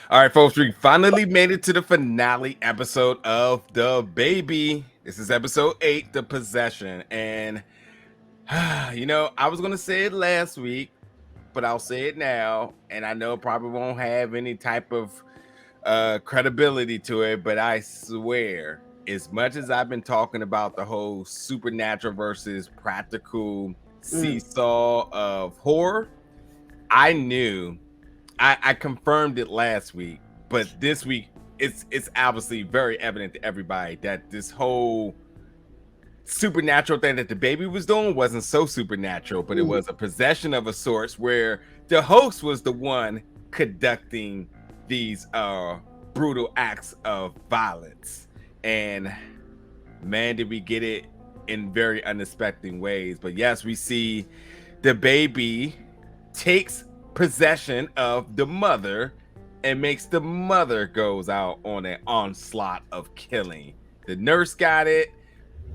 All right, folks, we finally made it to the finale episode of The Baby. This is episode 8, The Possession. And, I was going to say it last week, but I'll say it now. And I know it probably won't have any type of credibility to it, but I swear, as much as I've been talking about the whole supernatural versus practical seesaw of horror, I knew I confirmed it last week, but this week it's obviously very evident to everybody that this whole supernatural thing that the baby was doing wasn't so supernatural, but it was a possession of a sorts where the host was the one conducting these brutal acts of violence. And man, did we get it in very unexpected ways. But yes, we see the baby takes possession of the mother and makes the mother goes out on an onslaught of killing. The nurse got it,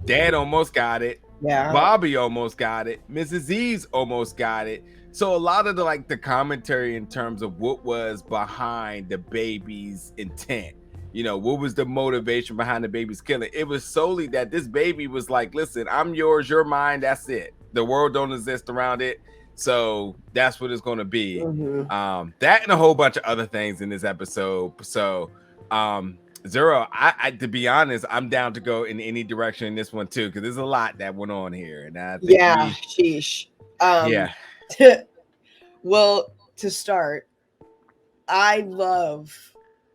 dad almost got it, Bobby almost got it, Mrs. Eves almost got it. So a lot of the commentary in terms of what was behind the baby's intent, what was the motivation behind the baby's killing? It was solely that this baby was like, listen, I'm yours, you're mine, that's it. The world don't exist around it. So that's what it's going to be. That and a whole bunch of other things in this episode. So Zero, I to be honest, I'm down to go in any direction in this one too, because there's a lot that went on here. And I think sheesh. Yeah. Well, to start, I love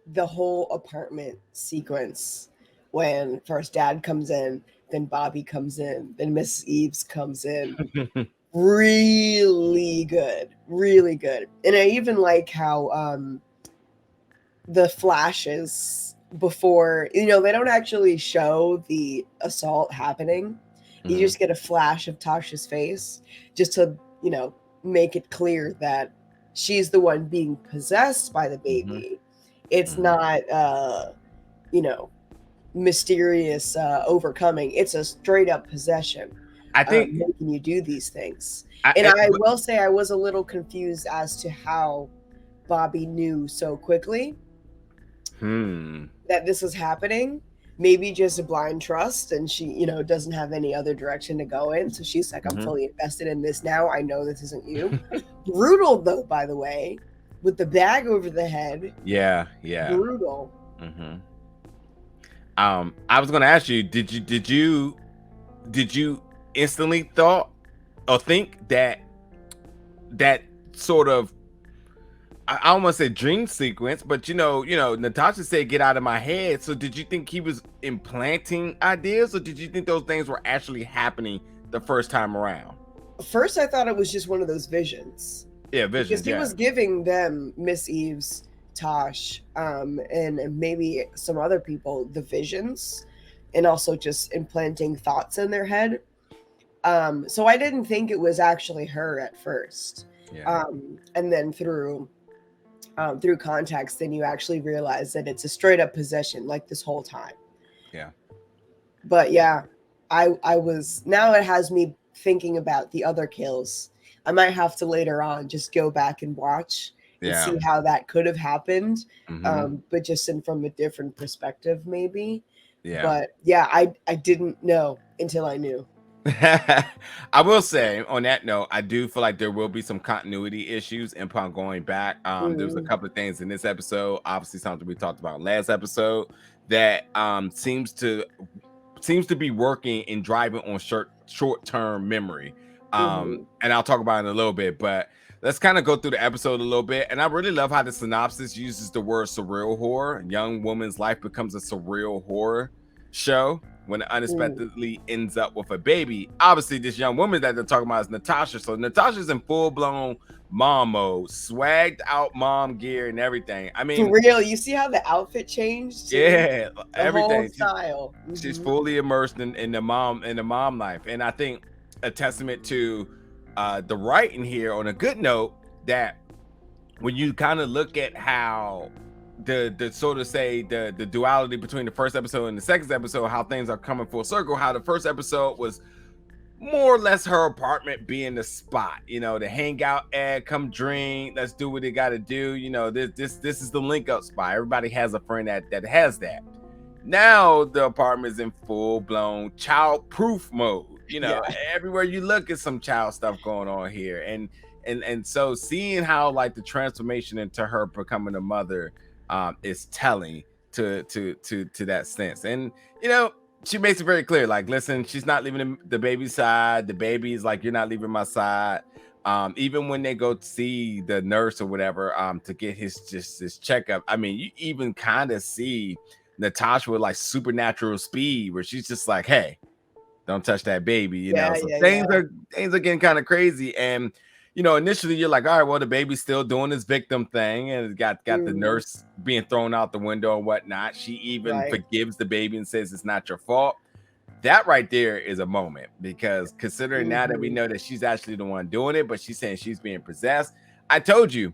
the whole apartment sequence when first dad comes in, then Bobby comes in, then Miss Eves comes in. Really good. And I even like how the flashes before, they don't actually show the assault happening. You just get a flash of Tasha's face just to, make it clear that she's the one being possessed by the baby. It's not, mysterious overcoming. It's a straight up possession. I think making you do these things. I will say I was a little confused as to how Bobby knew so quickly that this was happening. Maybe just a blind trust, and she, doesn't have any other direction to go in. So she's like, I'm fully invested in this now. I know this isn't you. Brutal though, by the way, with the bag over the head. Yeah. Brutal. I was gonna ask you, did you instantly thought or think that sort of, I almost said dream sequence, but Natasha said get out of my head. So did you think he was implanting ideas, or did you think those things were actually happening the first time around? First I thought it was just one of those visions. Visions. Because he was giving them, Miss Eves, Tosh, and maybe some other people, the visions, and also just implanting thoughts in their head. So I didn't think it was actually her at first. And then through context, then you actually realize that it's a straight up possession, like this whole time. But I was, now it has me thinking about the other kills. I might have to later on just go back and watch and see how that could have happened, but just from a different perspective, maybe. But I didn't know until I knew. I will say on that note, I do feel like there will be some continuity issues upon going back. There's a couple of things in this episode, obviously something we talked about last episode, that seems to be working and driving on short-term memory. And I'll talk about it in a little bit, but let's kind of go through the episode a little bit. And I really love how the synopsis uses the word surreal horror. A young woman's life becomes a surreal horror show when it unexpectedly ends up with a baby. Obviously, this young woman that they're talking about is Natasha. So Natasha's in full-blown mom mode, swagged out mom gear and everything. I mean, for real, you see how the outfit changed? Yeah, everything. Whole style. She's fully immersed in the mom life. And I think a testament to the writing here, on a good note, that when you kind of look at how the sort of say the duality between the first episode and the second episode, how things are coming full circle, how the first episode was more or less her apartment being the spot, to hang out at, come drink, let's do what they got to do. This is the link up spot. Everybody has a friend that has that. Now the apartment is in full blown child proof mode. Yeah. Everywhere you look is some child stuff going on here, and so seeing how like the transformation into her becoming a mother is telling to that sense. And she makes it very clear, like, listen, she's not leaving the baby's side. The baby is like, you're not leaving my side. Even when they go to see the nurse or whatever, to get his checkup, I mean, you even kind of see Natasha with like supernatural speed, where she's just like, hey, don't touch that baby, Yeah, So yeah, things yeah. are getting kind of crazy. And initially you're like, all right, well, the baby's still doing his victim thing, and it's got the nurse being thrown out the window and whatnot. She even Right. forgives the baby and says it's not your fault. That right there is a moment, because considering now that we know that she's actually the one doing it, but she's saying she's being possessed. I told you,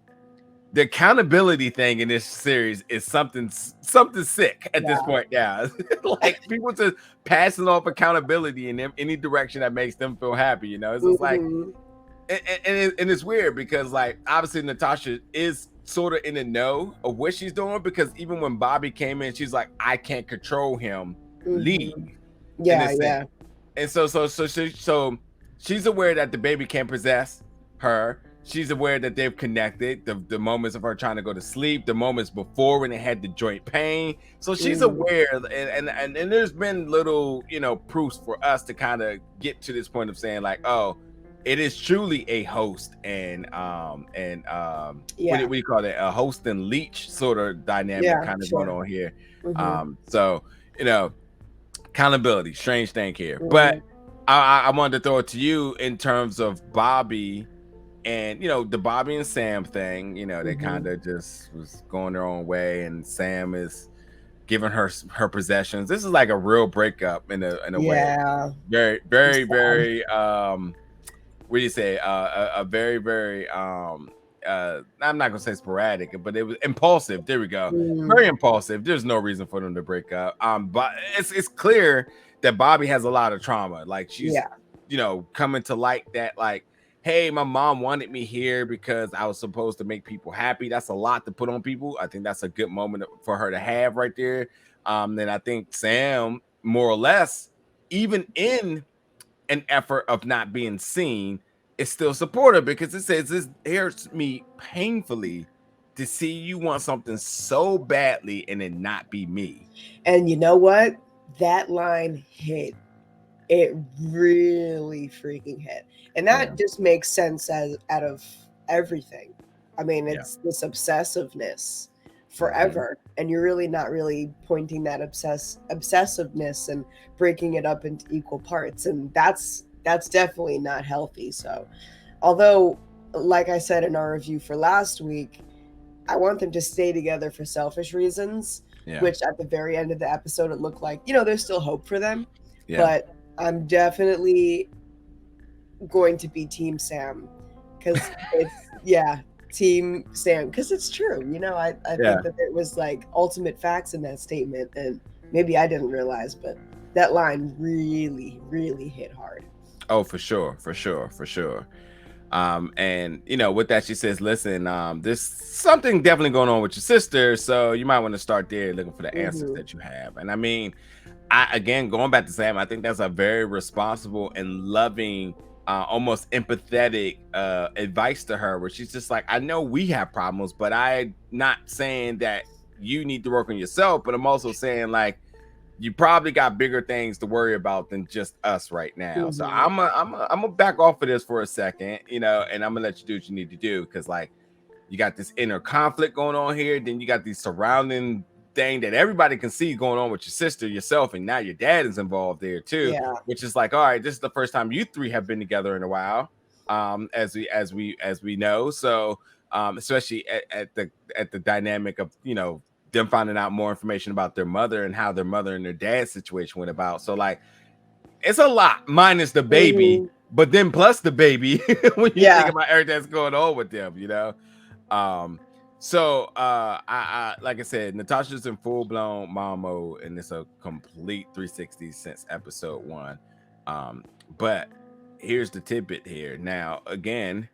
the accountability thing in this series is something sick at this point now. Like, people just passing off accountability in any direction that makes them feel happy. It's just like, and it's weird because, like, obviously Natasha is sort of in the know of what she's doing, because even when Bobby came in, she's like, I can't control him, leave. In Yeah, this thing. yeah. And so she's aware that the baby can't possess her. She's aware that they've connected, the moments of her trying to go to sleep, the moments before when they had the joint pain. So she's aware, and there's been little proofs for us to kind of get to this point of saying, like, oh, it is truly a host and what do you call it, a host and leech sort of dynamic kind of going on here. So accountability, strange thing here. But I wanted to throw it to you in terms of Bobby and the Bobby and Sam thing. They kind of just was going their own way, and Sam is giving her possessions. This is like a real breakup in a way. Very, very, very what do you say? A very, very I'm not gonna say sporadic, but it was impulsive. There we go. Very impulsive. There's no reason for them to break up. But it's clear that Bobby has a lot of trauma. Like, she's coming to light that, like, hey, my mom wanted me here because I was supposed to make people happy. That's a lot to put on people. I think that's a good moment for her to have right there. Then I think Sam, more or less, even in an effort of not being seen, is still supportive, because it says, this hurts me painfully to see you want something so badly and it not be me. And you know what? That line hit. It really freaking hit. And that just makes sense as out of everything. I mean, it's this obsessiveness forever. And you're really not really pointing that obsessiveness and breaking it up into equal parts. And that's definitely not healthy. So although, like I said in our review for last week, I want them to stay together for selfish reasons, which at the very end of the episode, it looked like, there's still hope for them. But I'm definitely going to be Team Sam, because it's Team Sam, because it's true. I think that there was like ultimate facts in that statement, and maybe I didn't realize, but that line really, really hit hard. Oh, for sure. And with that, she says, listen, there's something definitely going on with your sister, so you might want to start there looking for the answers that you have. And I mean, again, going back to Sam, I think that's a very responsible and loving, almost empathetic advice to her, where she's just like, I know we have problems, but I'm not saying that you need to work on yourself, but I'm also saying, like, you probably got bigger things to worry about than just us right now. So I'm gonna back off of this for a second, and I'm gonna let you do what you need to do, because, like, you got this inner conflict going on here, then you got these surrounding thing that everybody can see going on with your sister, yourself, and now your dad is involved there too, which is like, all right, this is the first time you three have been together in a while, as we know. So especially at the dynamic of them finding out more information about their mother and how their mother and their dad's situation went about. So, like, it's a lot minus the baby, but then plus the baby when you think about everything that's going on with them, So I like I said, Natasha's in full blown mom mode, and it's a complete 360 since episode 1. But here's the tidbit here. Now, again,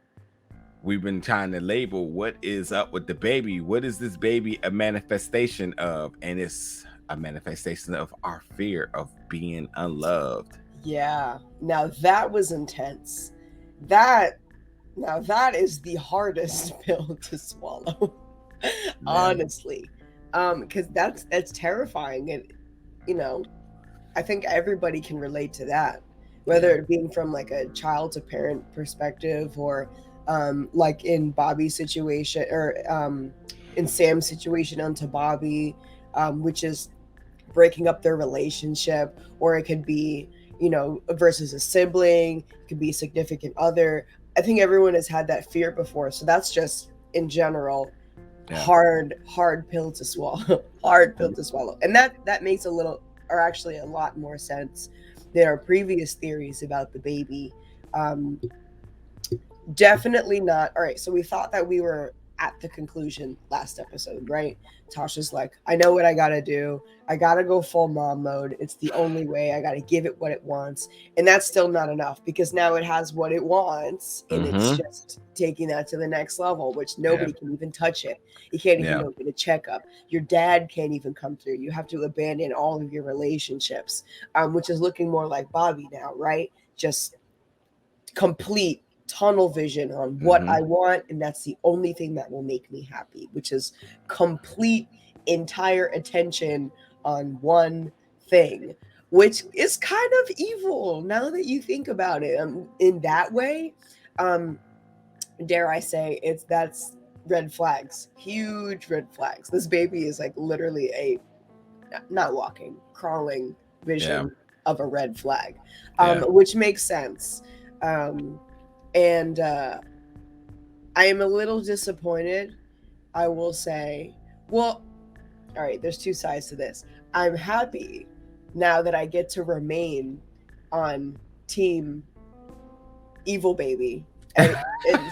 we've been trying to label what is up with the baby. What is this baby a manifestation of? And it's a manifestation of our fear of being unloved. Yeah. Now that was intense. That Now that is the hardest pill to swallow. Yeah. Honestly. Because that's terrifying. And you know, I think everybody can relate to that. Whether Yeah. it being from like a child to parent perspective, or like in Bobby's situation, or in Sam's situation onto Bobby, which is breaking up their relationship, or it could be, versus a sibling, it could be a significant other. I think everyone has had that fear before, so that's just in general Yeah. hard pill to swallow. Hard pill to swallow. And that makes a little, or actually a lot more sense than our previous theories about the baby. um Definitely not. All right, so we thought that we were at the conclusion last episode, right? Tasha's like, I know what I gotta do. I gotta go full mom mode. It's the only way. I gotta give it what it wants. And that's still not enough, because now it has what it wants, and it's Mm-hmm. just taking that to the next level, which Yeah. nobody can even touch it. You can't even Yeah. go get a checkup. Your dad can't even come through. You have to abandon all of your relationships, which is looking more like Bobby now, right? Just complete tunnel vision on what Mm-hmm. I want, and that's the only thing that will make me happy, which is complete entire attention on one thing, which is kind of evil now that you think about it, in that way. Um, dare I say, that's red flags, huge red flags. This baby is like literally a not walking, crawling Yeah. vision of a red flag, Yeah. which makes sense. Um, and I am a little disappointed, I will say. Well, all right, there's two sides to this. I'm happy now that I get to remain on team evil baby. And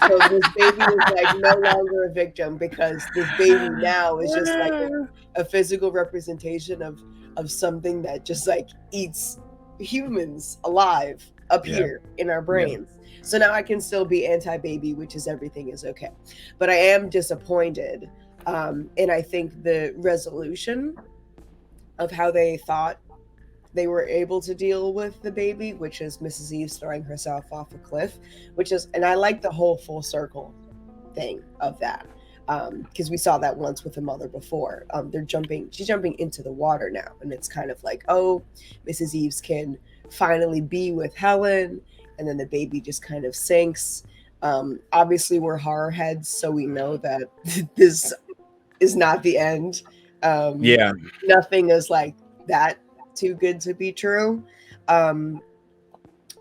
so this baby is like no longer a victim, because this baby now is just like a physical representation of something that just like eats humans alive up Yeah. here in our Yeah. brains. So now I can still be anti-baby, which is everything is okay. But I am disappointed. And I think the resolution of how they thought they were able to deal with the baby, which is Mrs. Eve throwing herself off a cliff, and I like the whole full circle thing of that, because we saw that once with the mother before. She's jumping into the water now, and it's kind of like, oh, Mrs. Eves can finally be with Helen, and then the baby just kind of sinks. Obviously, we're horror heads, so we know that this is not the end. Um, Yeah. Nothing is like that too good to be true. Um,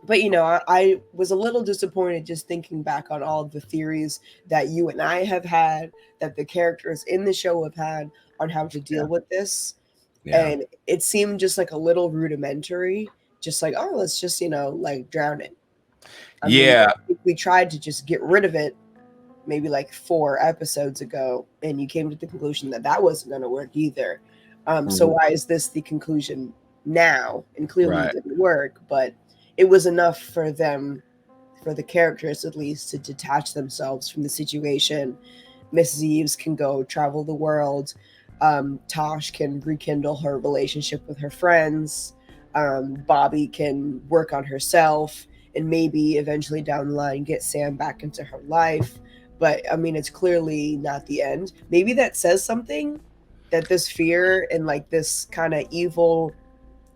but I was a little disappointed just thinking back on all of the theories that you and I have had, that the characters in the show have had, on how to deal Yeah. with this. Yeah. And it seemed just like a little rudimentary, just like, oh, let's just, like drown it. I mean, Yeah. I think we tried to just get rid of it maybe like 4 episodes ago, and you came to the conclusion that that wasn't going to work either. So why is this the conclusion now? And clearly Right. it didn't work, but it was enough for the characters at least, to detach themselves from the situation. Mrs. Eves can go travel the world. Tosh can rekindle her relationship with her friends. Bobby can work on herself, and maybe eventually down the line get Sam back into her life. But I mean, it's clearly not the end. Maybe that says something, that this fear and like this kind of evil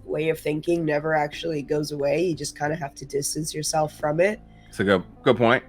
way of thinking never actually goes away. You just kind of have to distance yourself from it. It's a good point.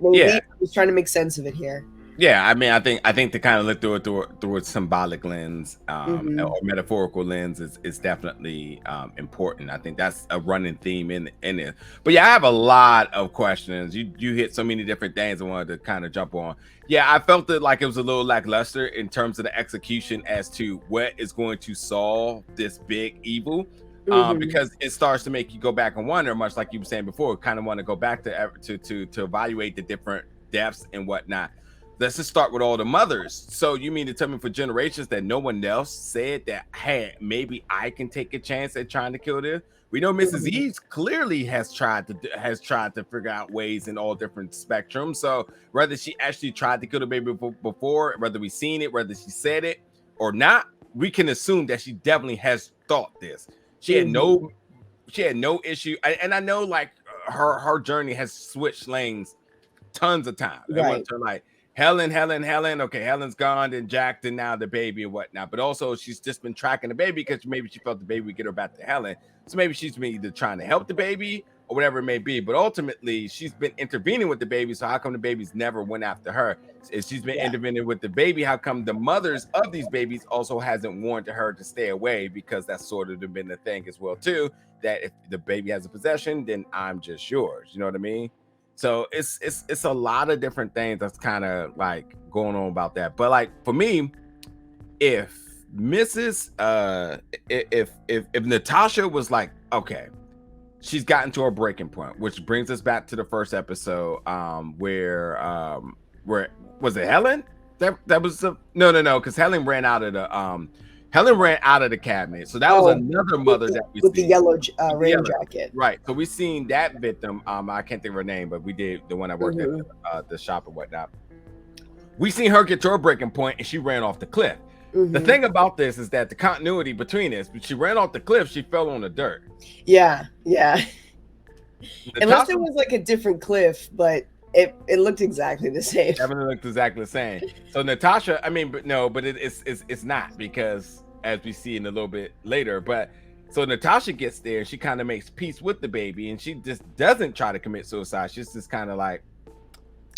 Maybe Yeah. I'm just trying to make sense of it here. Yeah, I mean, I think to kind of look through a symbolic lens, Mm-hmm. or metaphorical lens is definitely important. I think that's a running theme in it. But yeah, I have a lot of questions. You hit so many different things I wanted to kind of jump on. Yeah, I felt it like it was a little lackluster in terms of the execution as to what is going to solve this big evil. Mm-hmm. Because it starts to make you go back and wonder, much like you were saying before, kind of want to go back to evaluate the different depths and whatnot. let's just start with all the mothers. So you mean to tell me for generations that no one else said that, hey, maybe I can take a chance at trying to kill this? We know Mrs. Mhm. Eves clearly has tried to figure out ways in all different spectrums. So whether she actually tried to kill the baby before, whether we seen it, whether she said it or not, we can assume that she definitely has thought this. She had Mhm. no issue, and I know like her journey has switched lanes tons of times. They went Right. to like Helen. Okay, Helen's gone, then Jack, and now the baby and whatnot. But also, she's just been tracking the baby because maybe she felt the baby would get her back to Helen. So maybe she's been either trying to help the baby or whatever it may be. But ultimately, she's been intervening with the baby. So how come the babies never went after her? If she's been Yeah. intervening with the baby, how come the mothers of these babies also hasn't warned her to stay away? Because that's sort of been the thing as well too. That if the baby has a possession, then I'm just yours. You know what I mean? So it's a lot of different things that's kind of like going on about that. But like for me, if Mrs. If Natasha was like, okay, she's gotten to her breaking point, which brings us back to the first episode, where was it Helen? That was no, because Helen ran out of the cabinet. So that was another mother that we with the see. yellow rain jacket. Right. So we seen that victim. I can't think of her name, but we did the one that worked at the shop or whatnot. We seen her get to her breaking point and she ran off the cliff. The thing about this is that the continuity between this, she ran off the cliff, she fell on the dirt. Yeah. Unless it was like a different cliff, but it looked exactly the same. Definitely looked exactly the same. So Natasha, but it's not, because as we see in a little bit later, but so Natasha gets there, she kind of makes peace with the baby, and she just doesn't try to commit suicide. She's just kind of like,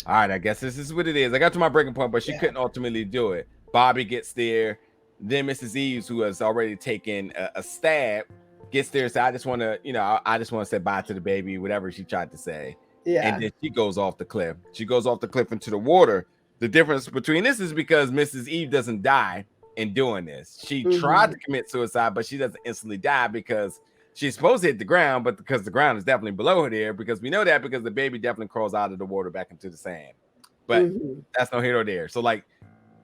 all right, I guess this is what it is. I got to my breaking point, but she couldn't ultimately do it. Bobby gets there. Then Mrs. Eves, who has already taken a stab, gets there. So I just want to say bye to the baby, whatever she tried to say. Yeah. And then she goes off the cliff. She goes off the cliff into the water. The difference between this is because Mrs. Eve doesn't die in doing this. She tried to commit suicide, but she doesn't instantly die because she's supposed to hit the ground, but because the ground is definitely below her there, because we know that because the baby definitely crawls out of the water back into the sand. But that's no here nor there. So like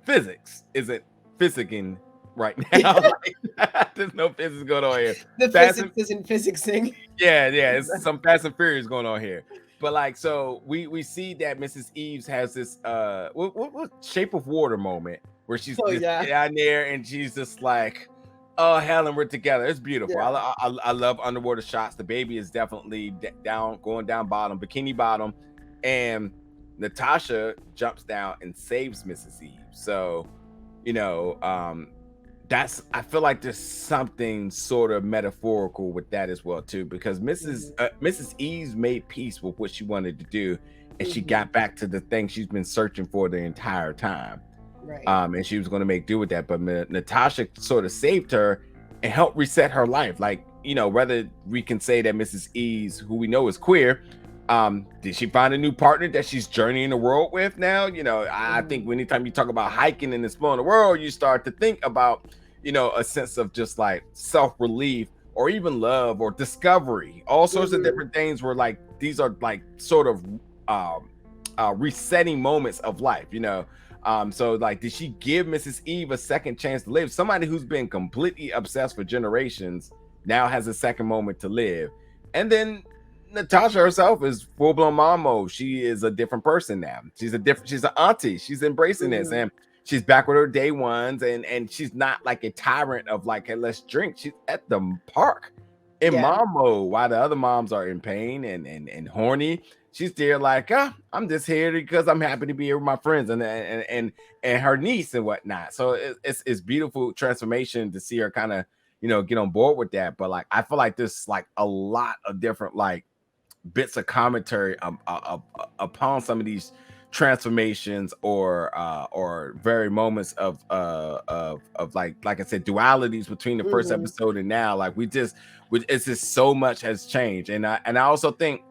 physics isn't physicking right now. Like, there's no physics going on here. The physics isn't physicsing. Yeah, it's some Fast and Furious going on here. But like, so we see that Mrs. Eves has this what Shape of Water moment where she's down there and she's just like, oh, Helen, we're together. It's beautiful. Yeah. I love underwater shots. The baby is definitely going down bottom, bikini bottom, and Natasha jumps down and saves Mrs. Eve. So, I feel like there's something sort of metaphorical with that as well too, because Mrs. Eves made peace with what she wanted to do, and she got back to the thing she's been searching for the entire time. Right. And she was going to make do with that, but Natasha sort of saved her and helped reset her life. Like, whether we can say that Mrs. Eves, who we know is queer, did she find a new partner that she's journeying the world with now? I think anytime you talk about hiking and exploring the world, you start to think about, a sense of just like self-relief or even love or discovery, all sorts of different things where like these are like sort of resetting moments of life, so like, did she give Mrs. Eve a second chance to live? Somebody who's been completely obsessed for generations now has a second moment to live. And then Natasha herself is full-blown mom mode. She is a different person now. She's an auntie. She's embracing this, and she's back with her day ones, and she's not like a tyrant of like, hey, let's drink. She's at the park in mom mode while the other moms are in pain and horny. She's there like, I'm just here because I'm happy to be here with my friends and her niece and whatnot. So it's beautiful transformation to see her kind of, get on board with that. But like, I feel like there's like a lot of different like bits of commentary upon some of these transformations or very moments of like I said, dualities between the first episode and now. Like it's just so much has changed. And I also think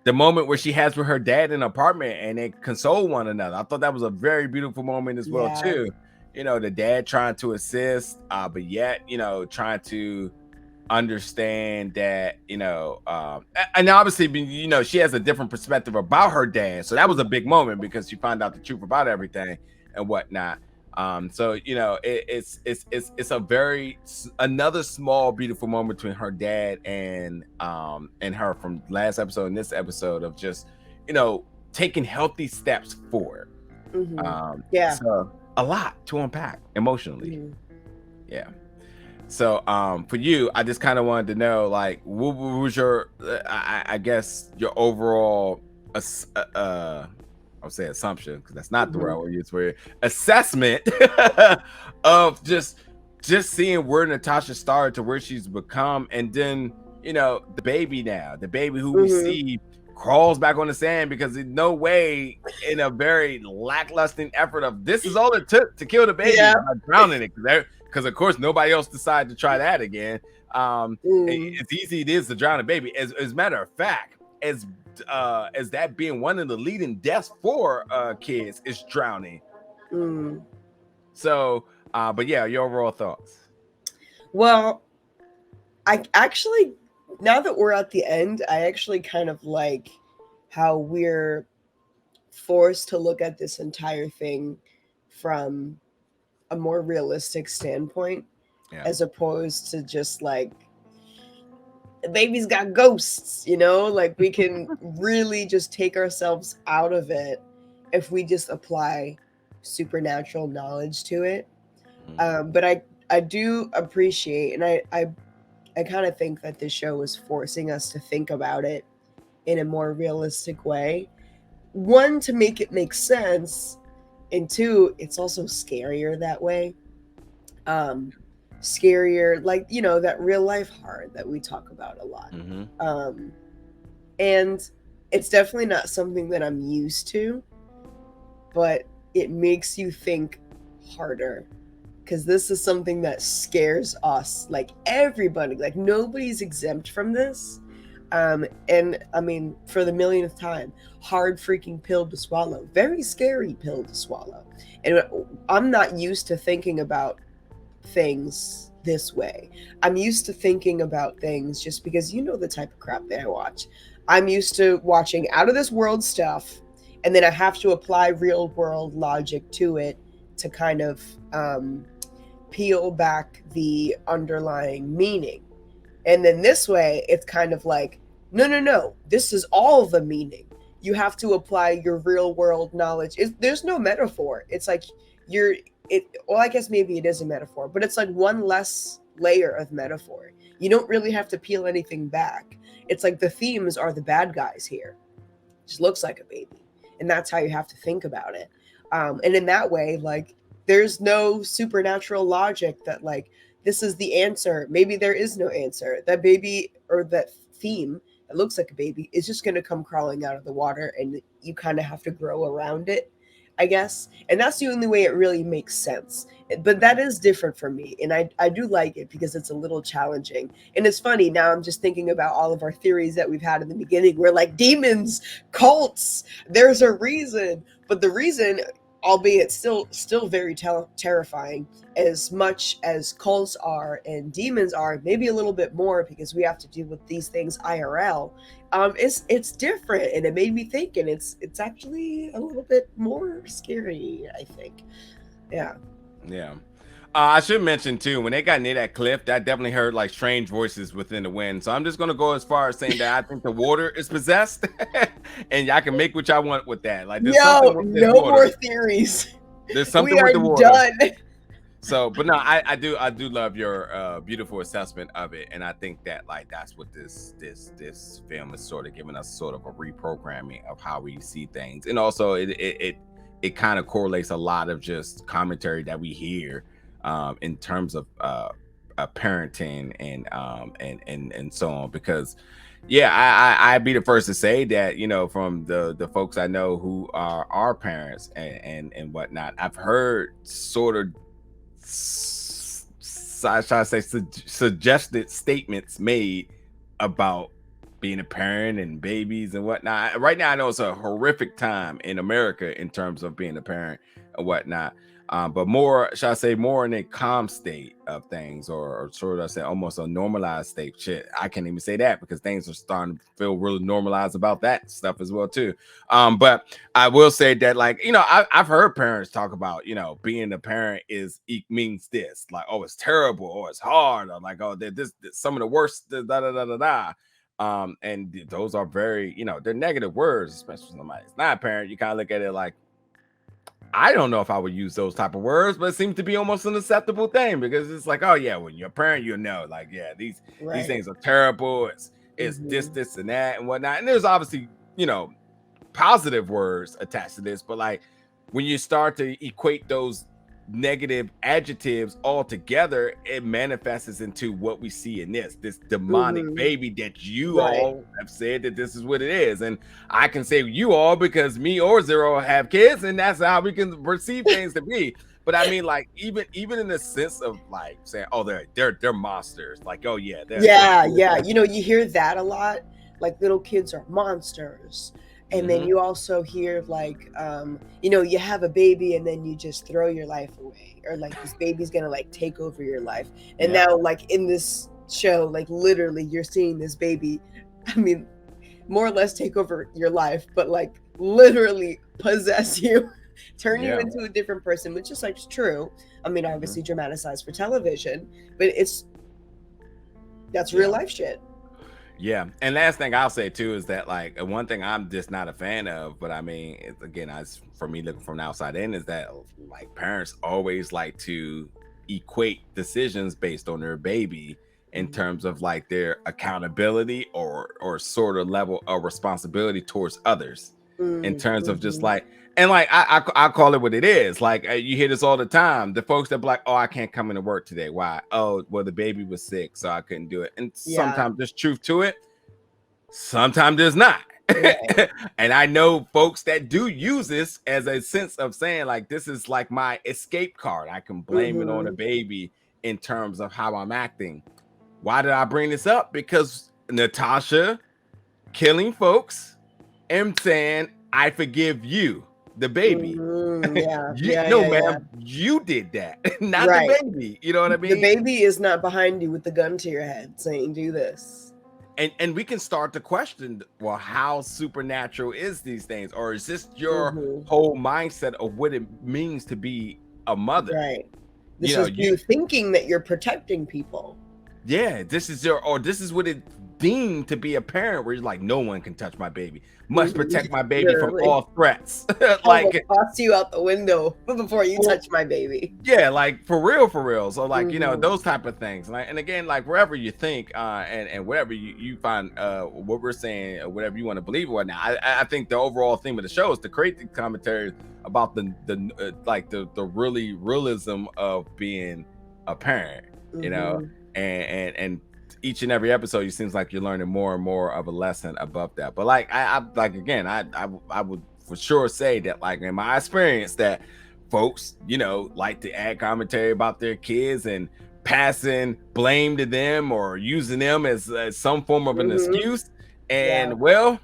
the moment where she has with her dad in an apartment and they console one another, I thought that was a very beautiful moment as well too. The dad trying to assist, but yet trying to understand that, and obviously, she has a different perspective about her dad. So that was a big moment because she found out the truth about everything and whatnot. So it's a another small beautiful moment between her dad and her from last episode and this episode of just taking healthy steps forward. Yeah. So a lot to unpack emotionally. Mhm. Yeah. So for you, I just kind of wanted to know, like, what was your I guess your overall I'll say assumption, because that's not the Mhm. right word used for it, assessment of just seeing where Natasha started to where she's become, and then the baby now, the baby who we Mhm. see crawls back on the sand because in no way, in a very lackluster effort of this is all it took to kill the baby Yeah. by drowning it, because of course nobody else decided to try that again. Mm. As easy it is to drown a baby. As a matter of fact, as that being one of the leading deaths for kids is drowning. Mm. So, but yeah, your overall thoughts. Well, I actually, now that we're at the end, I actually kind of like how we're forced to look at this entire thing from a more realistic standpoint, Yeah. as opposed to just like the baby's got ghosts, like we can really just take ourselves out of it if we just apply supernatural knowledge to it. But I do appreciate, and I kind of think that this show is forcing us to think about it in a more realistic way. One, to make it make sense, and two, it's also scarier that way. Um, Scarier, like that real life horror that we talk about a lot. Mm-hmm. Um, and it's definitely not something that I'm used to, but it makes you think harder because this is something that scares us, like everybody, like nobody's exempt from this. And I mean, for the millionth time, hard freaking pill to swallow, very scary pill to swallow. And I'm not used to thinking about things this way. I'm used to thinking about things just because the type of crap that I watch. I'm used to watching out of this world stuff, and then I have to apply real world logic to it to kind of peel back the underlying meaning. And then this way, it's kind of like, no, no, no, this is all the meaning. You have to apply your real world knowledge. There's no metaphor. It's like you're, well, I guess maybe it is a metaphor, but it's like one less layer of metaphor. You don't really have to peel anything back. It's like the themes are the bad guys here. Just looks like a baby. And that's how you have to think about it. And in that way, like, there's no supernatural logic that, like, this is the answer. Maybe there is no answer. That baby or that theme that looks like a baby is just going to come crawling out of the water, and you kind of have to grow around it, I guess. And that's the only way it really makes sense. But that is different for me. And I do like it because it's a little challenging. And it's funny. Now I'm just thinking about all of our theories that we've had in the beginning. We're like demons, cults. There's a reason. But the reason, albeit still very terrifying, as much as cults are and demons are, maybe a little bit more because we have to deal with these things IRL. It's different, and it made me think, and it's actually a little bit more scary, I think. Yeah. Yeah. I should mention too, when they got near that cliff, that definitely heard like strange voices within the wind. So I'm just gonna go as far as saying that I think the water is possessed, and y'all can make what y'all want with that. Like there's something with this No water. more theories. There's We something are with the water. done. So, but no, I do love your beautiful assessment of it, and I think that like that's what this film is sort of giving us, sort of a reprogramming of how we see things, and also it kind of correlates a lot of just commentary that we hear in terms of parenting and so on. Because yeah, I'd be the first to say that from the folks I know who are our parents and whatnot, I've heard sort of I try to say suggested statements made about being a parent and babies and whatnot. Right now, I know it's a horrific time in America in terms of being a parent and whatnot. but more, should I say, more in a calm state of things, or sort of say almost a normalized state. Shit, I can't even say that because things are starting to feel really normalized about that stuff as well too. But I will say that, like, I've heard parents talk about, being a parent means this, like, oh, it's terrible, or it's hard, or like, oh, this some of the worst, da da da da da. And those are very, they're negative words, especially somebody's not a parent. You kind of look at it like, I don't know if I would use those type of words, but it seems to be almost an acceptable thing because it's like, oh yeah, when you're a parent, like, yeah, these Right. things are terrible. It's this and that and whatnot. And there's obviously, positive words attached to this, but like when you start to equate those negative adjectives all together, it manifests into what we see in this demonic baby that you Right. all have said that this is what it is. And I can say you all because me or Zero have kids, and that's how we can perceive things to be. But I mean, like, even in the sense of like saying, oh, they're monsters, like, oh yeah, Yeah. You hear that a lot, like little kids are monsters. And then Mhm. you also hear like, you have a baby and then you just throw your life away, or like this baby's gonna like take over your life. And Yep. now, like in this show, like literally you're seeing this baby, I mean, more or less take over your life, but like literally possess you, turn you Yeah. into a different person, which is like true. I mean, Mhm. obviously dramatized for television, but that's real Yeah. life shit. Yeah, and last thing I'll say too is that, like, one thing I'm just not a fan of, but I mean, it's, again, for me looking from the outside in, is that like parents always like to equate decisions based on their baby in terms of like their accountability or sort of level of responsibility towards others, in terms of just Mm-hmm. like, and like I call it what it is. Like, you hear this all the time. The folks that be like, oh, I can't come into work today. Why? Oh, well, the baby was sick, so I couldn't do it. And Yeah. sometimes there's truth to it. Sometimes there's not. Right. And I know folks that do use this as a sense of saying, like, this is like my escape card. I can blame it on a Mm-hmm. baby in terms of how I'm acting. Why did I bring this up? Because Natasha killing folks and saying, I forgive you, the baby. Mm-hmm. Yeah. Yeah. No, Yeah. Yeah. ma'am, you did that, not the Right. baby. You know what I The mean? baby is not behind you with the gun to your head saying, do this. And we can start to question, well, how supernatural is these things, or is this your Mm-hmm. whole mindset of what it means to be a mother? Right. This is You you thinking that you're protecting people. Yeah, this is this is what it deemed to be a parent, where you're like, no one can touch my baby, must Mhm. protect my baby from Literally. all threats. I will Like, toss you out the window before you well, touch my baby. yeah, like for real. So like, Mhm. those type of things. And again, like wherever you think, and whatever you find, what we're saying, or whatever you want to believe or whatnot, I think the overall theme of the show is to create the commentary about the really realism of being a parent, you know, Mhm. and each and every episode, it seems like you're learning more and more of a lesson above that. But like, I like, again, I would for sure say that, like, in my experience, that folks, like to add commentary about their kids and passing blame to them or using them as some form of an Mhm. excuse. Yeah. And well,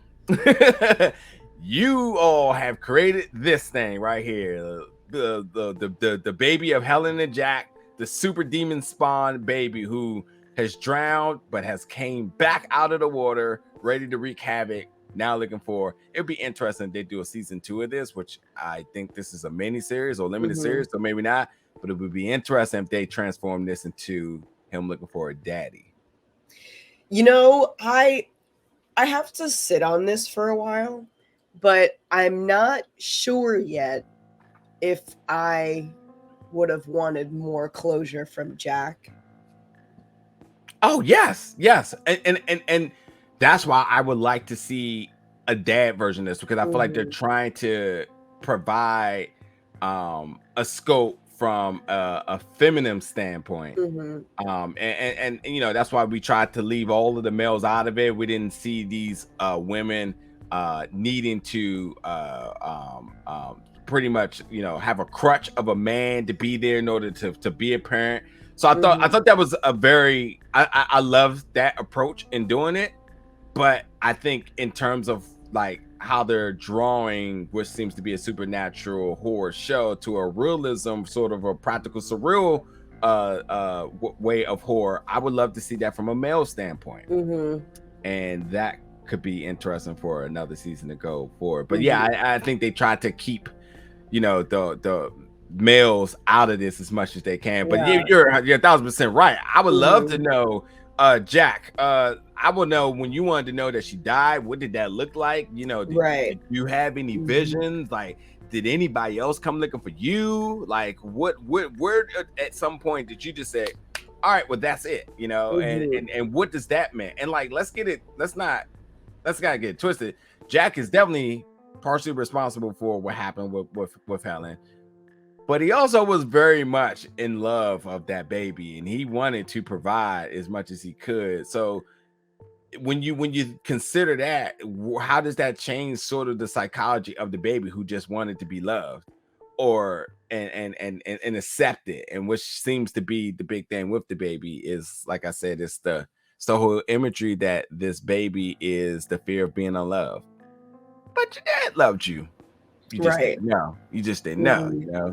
you all have created this thing right here, the baby of Helen and Jack, the super demon spawn baby who has drowned but has came back out of the water ready to wreak havoc. Now looking for, it'd be interesting if they do a season 2 of this, which I think this is a mini series or limited Mhm. series, so maybe not, but it would be interesting if they transform this into him looking for a daddy. I have to sit on this for a while, but I'm not sure yet if I would have wanted more closure from Jack. Oh yes, and that's why I would like to see a dad version of this, because I feel like they're Mhm. trying to provide a scope from a feminine standpoint. Mhm. And that's why we tried to leave all of the males out of it. We didn't see these women needing to pretty much have a crutch of a man to be there in order to be a parent. So I Mhm. thought that was a I love that approach in doing it. But I think in terms of like how they're drawing, which seems to be a supernatural horror show, to a realism, sort of a practical surreal way of horror. I would love to see that from a male standpoint, Mm-hmm. and that could be interesting for another season to go forward. But yeah, Mm-hmm. I think they tried to keep, the males out of this as much as they can. But Yeah. you're 1,000% right. I would love to Mm-hmm. know, Jack. I would know when you wanted to know that she died. What did that look like? Right. Did you have any Mm-hmm. visions? Like, did anybody else come looking for you? Like, where at some point did you just say, all right, well, that's it, and Mm-hmm. and what does that mean? And like, let's not get it twisted. Jack is definitely partially responsible for what happened with Helen, but he also was very much in love of that baby, and he wanted to provide as much as he could. So when you consider that, how does that change sort of the psychology of the baby who just wanted to be loved, or and accepted? And which seems to be the big thing with the baby is, like I said, it's the whole imagery that this baby is the fear of being unloved. But your dad loved you. You just Right. didn't know. You just didn't know, Mm-hmm.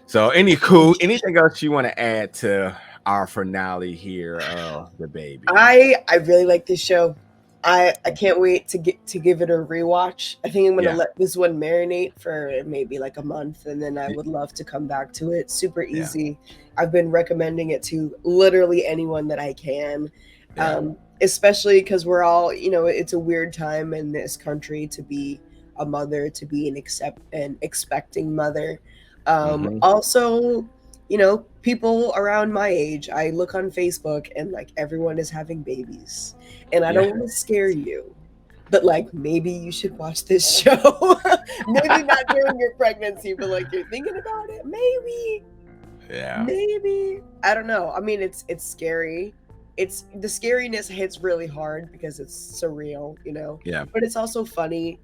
So anything else you want to add to our finale here of the baby? I really like this show. I can't wait to give it a rewatch. I think I'm gonna Yeah. let this one marinate for maybe like a month, and then I Y- would love to come back to it. Super Yeah. easy. I've been recommending it to literally anyone that I can, Yeah. especially because we're all, it's a weird time in this country to be a mother, to be an expecting mother. Hmm. Also, people around my age, I look on Facebook and like everyone is having babies. And I Yeah. don't want to scare you, but like maybe you should watch this show. Maybe not during your pregnancy, but like you're thinking about it. Maybe, Yeah. maybe. I don't know. I mean, it's scary. It's the scariness hits really hard because it's surreal. Yeah. But it's also funny.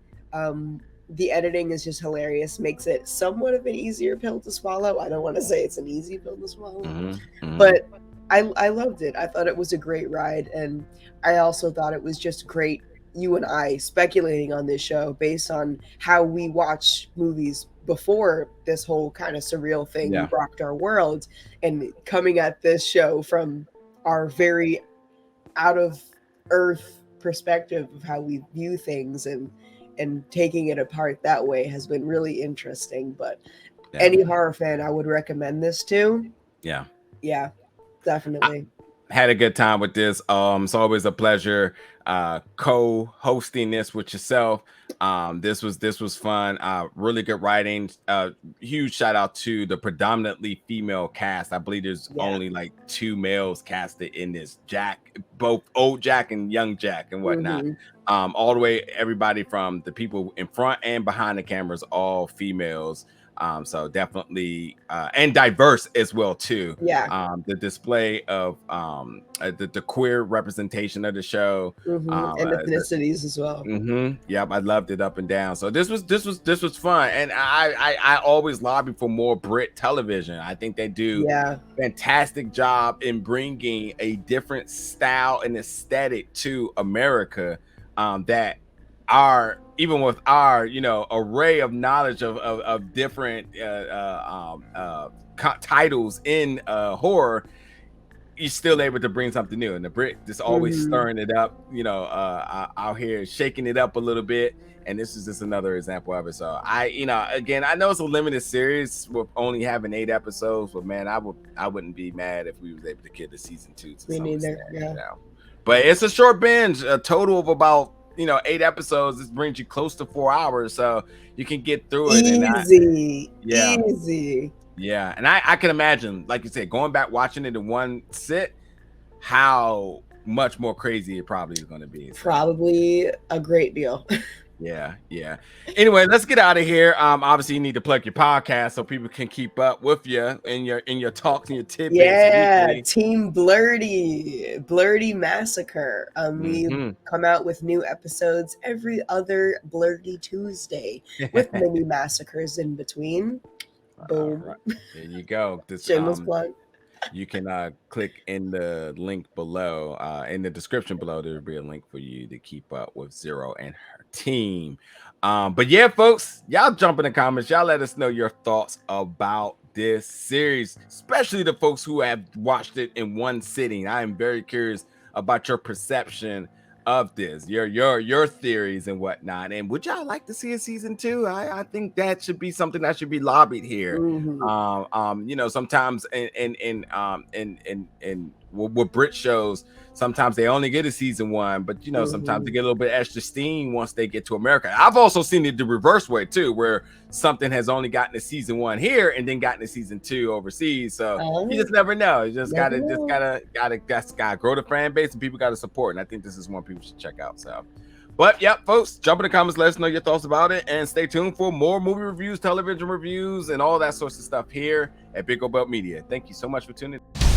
The editing is just hilarious, makes it somewhat of an easier pill to swallow. I don't want to say it's an easy pill to swallow, Hmm. Hmm. but I loved it. I thought it was a great ride, and I also thought it was just great. You and I speculating on this show based on how we watch movies before this whole kind of surreal thing Yeah. rocked our world, and coming at this show from our very out of earth perspective of how we view things, and taking it apart that way has been really interesting. But Yeah. any horror fan I would recommend this to. Yeah. Yeah, I definitely. had a good time with this. It's always a pleasure co-hosting this with yourself. This was fun. Really good writing. Huge shout out to the predominantly female cast. I believe there's Yeah. only like two males casted in this. Jack, both old Jack and young Jack and whatnot. Hmm. All the way, everybody from the people in front and behind the cameras, all females. So definitely and diverse as well too. Yeah. The display of the queer representation of the show. And ethnicities as well. Yep, I loved it up and down. So this was fun, and I always lobby for more Brit television. I think they do Yeah. fantastic job in bringing a different style and aesthetic to America. That our even with our array of knowledge of different titles in horror, you're still able to bring something new. And the Brit just always Hmm. stirring it up, out here shaking it up a little bit. And this is just another example of it. So again, I know it's a limited series with only having 8 episodes, but man, I wouldn't be mad if we was able to get the season 2 to Me some neither. extent. Yeah. But it's a short binge, a total of about 8 episodes. This brings you close to 4 hours, so you can get through it. And Easy. yeah, Easy. yeah, and I can imagine, like you said, going back watching it in one sit, how much more crazy it probably is going to be. So Probably a great deal. yeah, yeah. Anyway, let's get out of here. Obviously you need to plug your podcast so people can keep up with you in your talks and your tidbits Yeah, weekly. Team Blurdy Massacre. We Hmm. come out with new episodes every other Blurdy Tuesday with mini massacres in between. All Boom. right, there you go. This Shameless plug. you can click in the link below, in the description below. There'll be a link for you to keep up with Zero and her team. But yeah, folks, y'all jump in the comments. Y'all let us know your thoughts about this series, especially the folks who have watched it in one sitting. I am very curious about your perception of this, your theories and whatnot. And would y'all like to see a season 2? I think that should be something that should be lobbied here. Mhm. You know, sometimes in with Brit shows, sometimes they only get a season 1, but you know, sometimes they Mhm. get a little bit extra steam once they get to America. I've also seen it the reverse way too, where something has only gotten a season 1 here and then gotten a season 2 overseas. So you just never know. You just Never gotta know. gotta grow the fan base, and people gotta support. And I think this is one people should check out. So, but yep, folks, jump in the comments, let us know your thoughts about it, and stay tuned for more movie reviews, television reviews, and all that sorts of stuff here at Big O Belt Media. Thank you so much for tuning in.